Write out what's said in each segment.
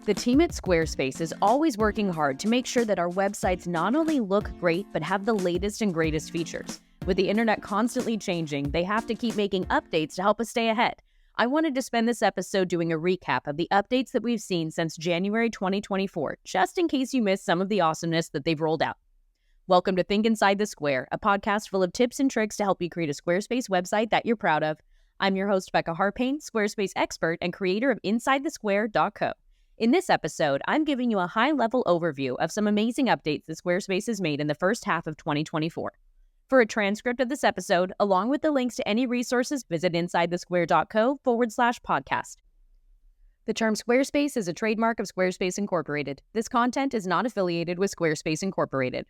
The team at Squarespace is always working hard to make sure that our websites not only look great, but have the latest and greatest features. With the internet constantly changing, they have to keep making updates to help us stay ahead. I wanted to spend this episode doing a recap of the updates that we've seen since January 2024, just in case you missed some of the awesomeness that they've rolled out. Welcome to Think Inside the Square, a podcast full of tips and tricks to help you create a Squarespace website that you're proud of. I'm your host, Becca Harpain, Squarespace expert and creator of InsideTheSquare.co. In this episode, I'm giving you a high-level overview of some amazing updates that Squarespace has made in the first half of 2024. For a transcript of this episode, along with the links to any resources, visit InsideTheSquare.co/podcast. The term Squarespace is a trademark of Squarespace Incorporated. This content is not affiliated with Squarespace Incorporated.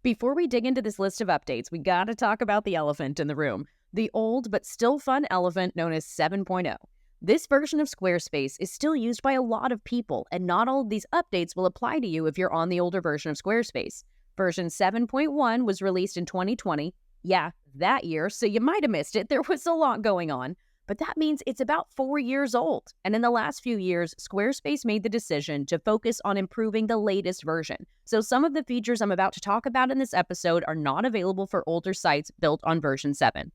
Before we dig into this list of updates, we gotta talk about the elephant in the room, the old but still fun elephant known as 7.0. This version of Squarespace is still used by a lot of people, and not all of these updates will apply to you if you're on the older version of Squarespace. Version 7.1 was released in 2020. Yeah, that year, so you might have missed it. There was a lot going on. But that means it's about 4 years old. And in the last few years, Squarespace made the decision to focus on improving the latest version. So some of the features I'm about to talk about in this episode are not available for older sites built on version 7.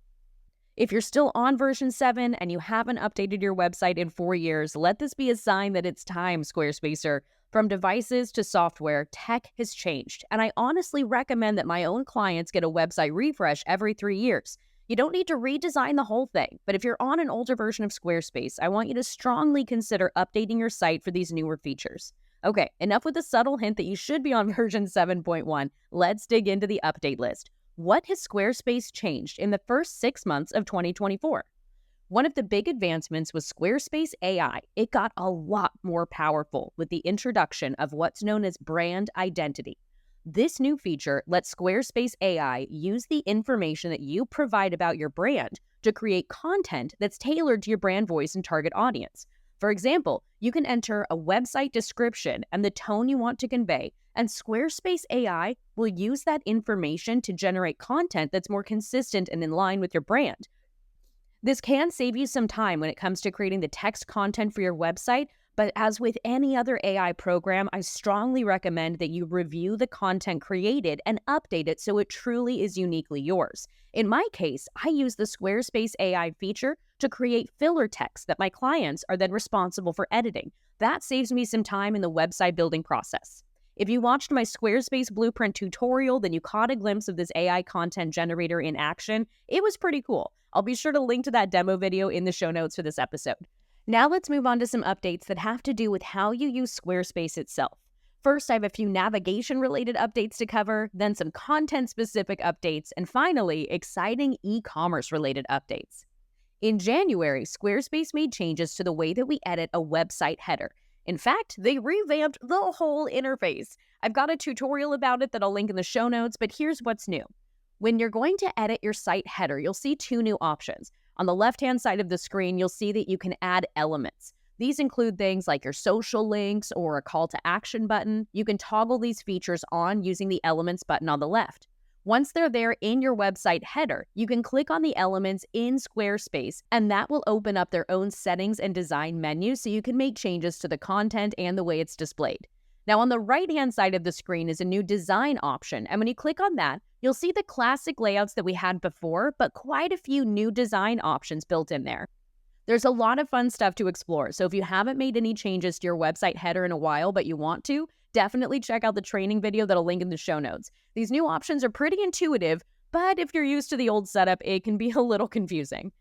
If you're still on version 7 and you haven't updated your website in 4 years, let this be a sign that it's time, Squarespacer. From devices to software, tech has changed, and I honestly recommend that my own clients get a website refresh every 3 years. You don't need to redesign the whole thing, but if you're on an older version of Squarespace, I want you to strongly consider updating your site for these newer features. Okay, enough with the subtle hint that you should be on version 7.1. Let's dig into the update list. What has Squarespace changed in the first 6 months of 2024? One of the big advancements was Squarespace AI. It got a lot more powerful with the introduction of what's known as brand identity. This new feature lets Squarespace AI use the information that you provide about your brand to create content that's tailored to your brand voice and target audience. For example, you can enter a website description and the tone you want to convey, and Squarespace AI will use that information to generate content that's more consistent and in line with your brand. This can save you some time when it comes to creating the text content for your website, but as with any other AI program, I strongly recommend that you review the content created and update it so it truly is uniquely yours. In my case, I use the Squarespace AI feature to create filler text that my clients are then responsible for editing. That saves me some time in the website building process. If you watched my Squarespace Blueprint tutorial, then you caught a glimpse of this AI content generator in action. It was pretty cool. I'll be sure to link to that demo video in the show notes for this episode. Now let's move on to some updates that have to do with how you use Squarespace itself. First, I have a few navigation-related updates to cover, then some content-specific updates, and finally, exciting e-commerce-related updates. In January, Squarespace made changes to the way that we edit a website header. In fact, they revamped the whole interface. I've got a tutorial about it that I'll link in the show notes, but here's what's new. When you're going to edit your site header, you'll see two new options. On the left-hand side of the screen, you'll see that you can add elements. These include things like your social links or a call to action button. You can toggle these features on using the Elements button on the left. Once they're there in your website header, you can click on the elements in Squarespace, and that will open up their own settings and design menu so you can make changes to the content and the way it's displayed. Now, on the right-hand side of the screen is a new design option, and when you click on that, you'll see the classic layouts that we had before, but quite a few new design options built in there. There's a lot of fun stuff to explore, so if you haven't made any changes to your website header in a while, but you want to, definitely check out the training video that I'll link in the show notes. These new options are pretty intuitive, but if you're used to the old setup, it can be a little confusing.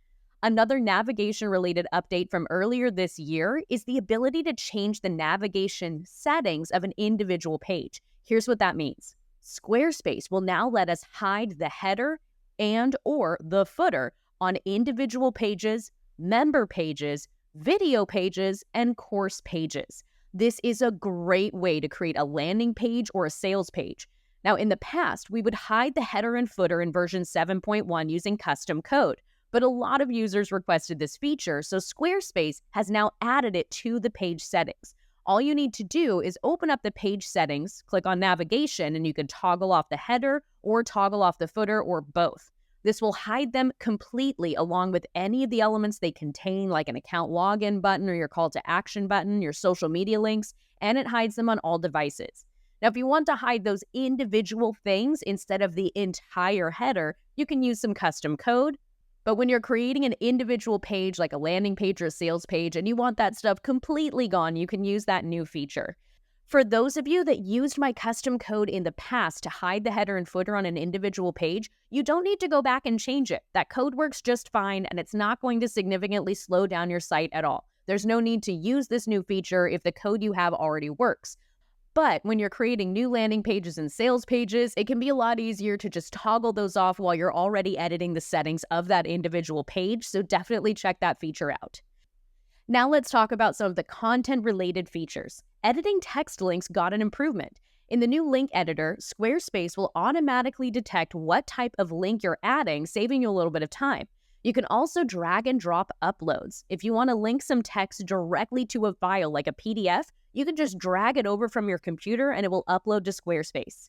Another navigation-related update from earlier this year is the ability to change the navigation settings of an individual page. Here's what that means. Squarespace will now let us hide the header and/or the footer on individual pages, member pages, video pages, and course pages. This is a great way to create a landing page or a sales page. Now, in the past, we would hide the header and footer in version 7.1 using custom code. But a lot of users requested this feature, so Squarespace has now added it to the page settings. All you need to do is open up the page settings, click on navigation, and you can toggle off the header or toggle off the footer or both. This will hide them completely along with any of the elements they contain, like an account login button or your call to action button, your social media links, and it hides them on all devices. Now, if you want to hide those individual things instead of the entire header, you can use some custom code. But when you're creating an individual page, like a landing page or a sales page, and you want that stuff completely gone, you can use that new feature. For those of you that used my custom code in the past to hide the header and footer on an individual page, you don't need to go back and change it. That code works just fine, and it's not going to significantly slow down your site at all. There's no need to use this new feature if the code you have already works. But when you're creating new landing pages and sales pages, it can be a lot easier to just toggle those off while you're already editing the settings of that individual page, so definitely check that feature out. Now let's talk about some of the content-related features. Editing text links got an improvement. In the new link editor, Squarespace will automatically detect what type of link you're adding, saving you a little bit of time. You can also drag and drop uploads. If you want to link some text directly to a file like a PDF, you can just drag it over from your computer and it will upload to Squarespace.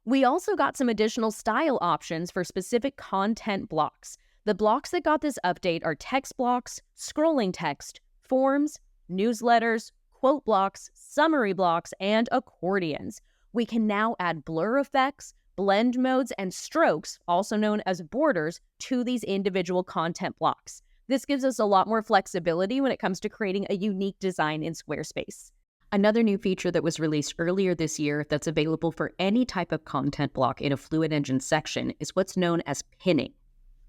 We also got some additional style options for specific content blocks. The blocks that got this update are text blocks, scrolling text, forms, newsletters, quote blocks, summary blocks, and accordions. We can now add blur effects, blend modes, and strokes, also known as borders, to these individual content blocks. This gives us a lot more flexibility when it comes to creating a unique design in Squarespace. Another new feature that was released earlier this year that's available for any type of content block in a Fluid Engine section is what's known as pinning.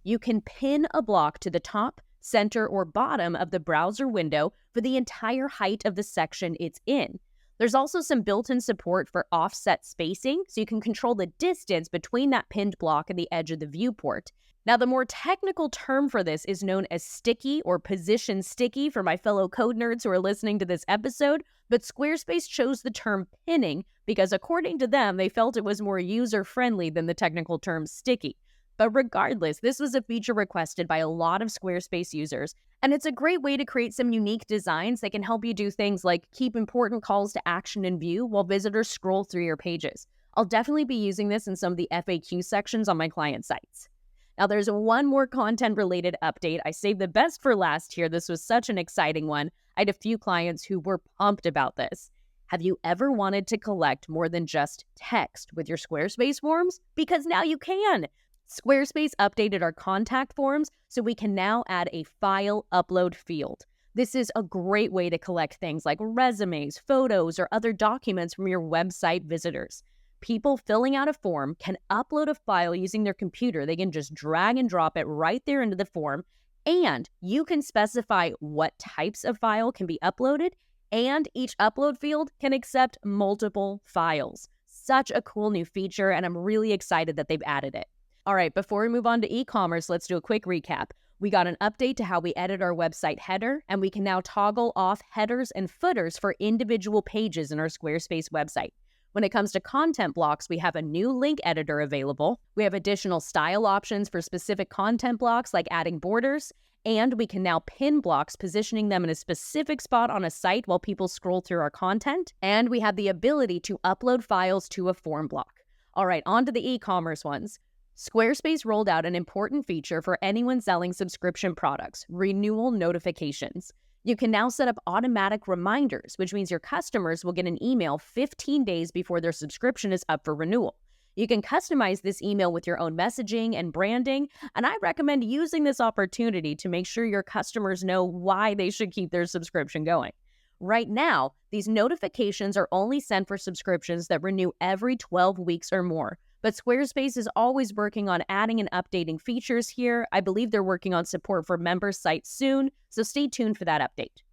You can pin a block to the top, center, or bottom of the browser window for the entire height of the section it's in. There's also some built-in support for offset spacing, so you can control the distance between that pinned block and the edge of the viewport. Now, the more technical term for this is known as sticky or position sticky for my fellow code nerds who are listening to this episode, but Squarespace chose the term pinning because according to them, they felt it was more user-friendly than the technical term sticky. But regardless, this was a feature requested by a lot of Squarespace users, and it's a great way to create some unique designs that can help you do things like keep important calls to action in view while visitors scroll through your pages. I'll definitely be using this in some of the FAQ sections on my client sites. Now, there's one more content-related update. I saved the best for last here. This was such an exciting one. I had a few clients who were pumped about this. Have you ever wanted to collect more than just text with your Squarespace forms? Because now you can! Squarespace updated our contact forms so we can now add a file upload field. This is a great way to collect things like resumes, photos, or other documents from your website visitors. People filling out a form can upload a file using their computer. They can just drag and drop it right there into the form, and you can specify what types of file can be uploaded, and each upload field can accept multiple files. Such a cool new feature, and I'm really excited that they've added it. All right, before we move on to e-commerce, let's do a quick recap. We got an update to how we edit our website header, and we can now toggle off headers and footers for individual pages in our Squarespace website. When it comes to content blocks, we have a new link editor available. We have additional style options for specific content blocks like adding borders, and we can now pin blocks, positioning them in a specific spot on a site while people scroll through our content, and we have the ability to upload files to a form block. All right, on to the e-commerce ones. Squarespace rolled out an important feature for anyone selling subscription products, renewal notifications. You can now set up automatic reminders, which means your customers will get an email 15 days before their subscription is up for renewal. You can customize this email with your own messaging and branding, and I recommend using this opportunity to make sure your customers know why they should keep their subscription going. Right now, these notifications are only sent for subscriptions that renew every 12 weeks or more. But Squarespace is always working on adding and updating features here. I believe they're working on support for member sites soon, so stay tuned for that update.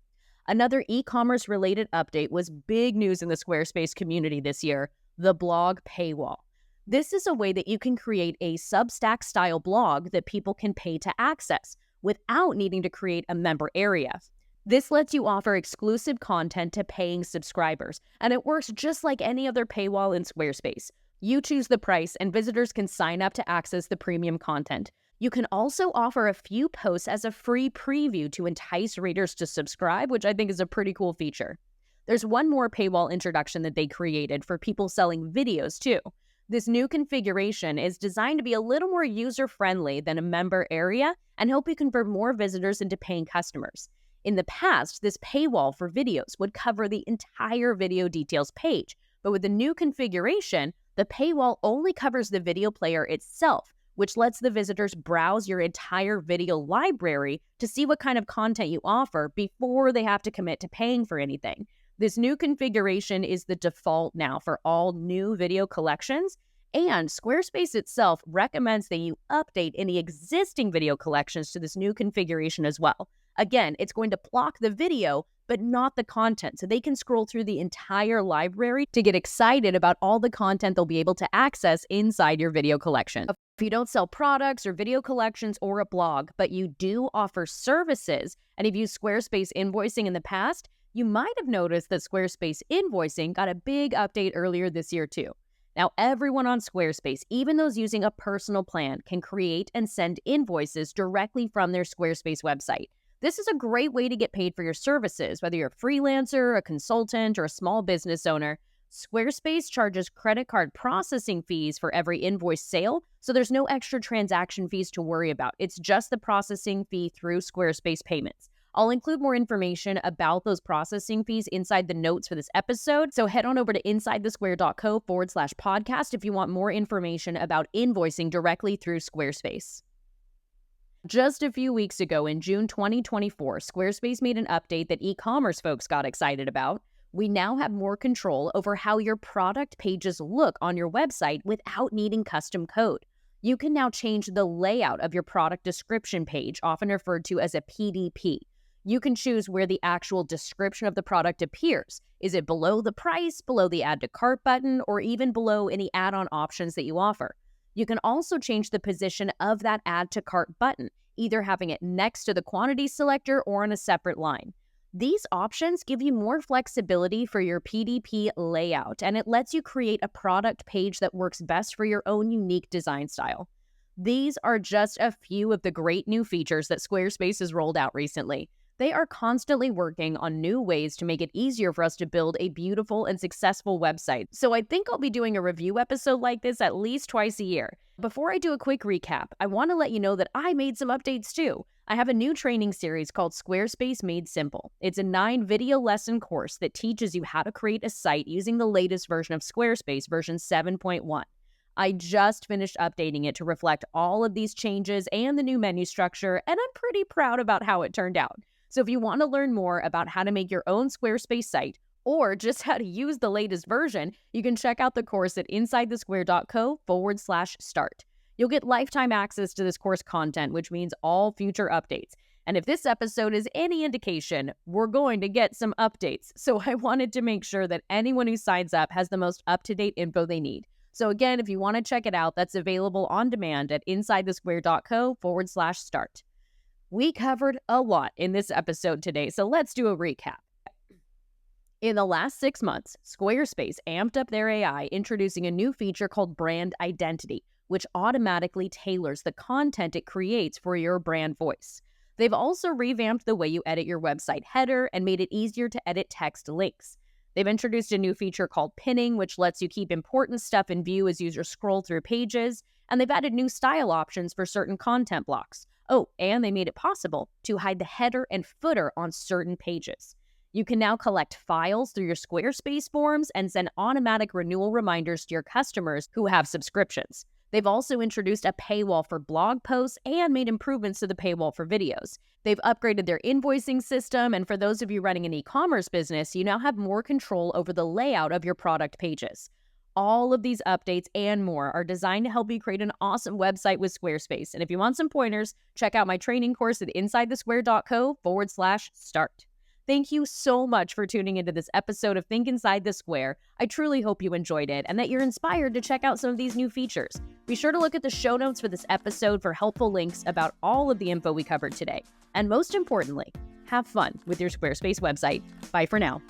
Another e-commerce related update was big news in the Squarespace community this year, the blog paywall. This is a way that you can create a Substack style blog that people can pay to access without needing to create a member area. This lets you offer exclusive content to paying subscribers, and it works just like any other paywall in Squarespace. You choose the price, and visitors can sign up to access the premium content. You can also offer a few posts as a free preview to entice readers to subscribe, which I think is a pretty cool feature. There's one more paywall introduction that they created for people selling videos too. This new configuration is designed to be a little more user-friendly than a member area and help you convert more visitors into paying customers. In the past, this paywall for videos would cover the entire video details page, but with the new configuration, the paywall only covers the video player itself, which lets the visitors browse your entire video library to see what kind of content you offer before they have to commit to paying for anything. This new configuration is the default now for all new video collections, and Squarespace itself recommends that you update any existing video collections to this new configuration as well. Again, it's going to block the video, but not the content, so they can scroll through the entire library to get excited about all the content they'll be able to access inside your video collection. If you don't sell products or video collections or a blog, but you do offer services, and you've used Squarespace invoicing in the past, you might have noticed that Squarespace invoicing got a big update earlier this year too. Now, everyone on Squarespace, even those using a personal plan, can create and send invoices directly from their Squarespace website. This is a great way to get paid for your services, whether you're a freelancer, a consultant, or a small business owner. Squarespace charges credit card processing fees for every invoice sale, so there's no extra transaction fees to worry about. It's just the processing fee through Squarespace payments. I'll include more information about those processing fees inside the notes for this episode, so head on over to InsideTheSquare.co/podcast if you want more information about invoicing directly through Squarespace. Just a few weeks ago in June 2024, Squarespace made an update that e-commerce folks got excited about. We now have more control over how your product pages look on your website without needing custom code. You can now change the layout of your product description page, often referred to as a PDP. You can choose where the actual description of the product appears. Is it below the price, below the add to cart button, or even below any add-on options that you offer? You can also change the position of that add to cart button, either having it next to the quantity selector or on a separate line. These options give you more flexibility for your PDP layout, and it lets you create a product page that works best for your own unique design style. These are just a few of the great new features that Squarespace has rolled out recently. They are constantly working on new ways to make it easier for us to build a beautiful and successful website. So I think I'll be doing a review episode like this at least twice a year. Before I do a quick recap, I want to let you know that I made some updates too. I have a new training series called Squarespace Made Simple. It's a 9-video lesson course that teaches you how to create a site using the latest version of Squarespace, version 7.1. I just finished updating it to reflect all of these changes and the new menu structure, and I'm pretty proud about how it turned out. So if you want to learn more about how to make your own Squarespace site, or just how to use the latest version, you can check out the course at InsideTheSquare.co/start. You'll get lifetime access to this course content, which means all future updates. And if this episode is any indication, we're going to get some updates. So I wanted to make sure that anyone who signs up has the most up-to-date info they need. So again, if you want to check it out, that's available on demand at InsideTheSquare.co/start. We covered a lot in this episode today, so let's do a recap. In the last 6 months, Squarespace amped up their AI, introducing a new feature called Brand Identity, which automatically tailors the content it creates for your brand voice. They've also revamped the way you edit your website header and made it easier to edit text links. They've introduced a new feature called pinning, which lets you keep important stuff in view as users scroll through pages, and they've added new style options for certain content blocks. Oh, and they made it possible to hide the header and footer on certain pages. You can now collect files through your Squarespace forms and send automatic renewal reminders to your customers who have subscriptions. They've also introduced a paywall for blog posts and made improvements to the paywall for videos. They've upgraded their invoicing system, and for those of you running an e-commerce business, you now have more control over the layout of your product pages. All of these updates and more are designed to help you create an awesome website with Squarespace. And if you want some pointers, check out my training course at InsideTheSquare.co/start. Thank you so much for tuning into this episode of Think Inside the Square. I truly hope you enjoyed it and that you're inspired to check out some of these new features. Be sure to look at the show notes for this episode for helpful links about all of the info we covered today. And most importantly, have fun with your Squarespace website. Bye for now.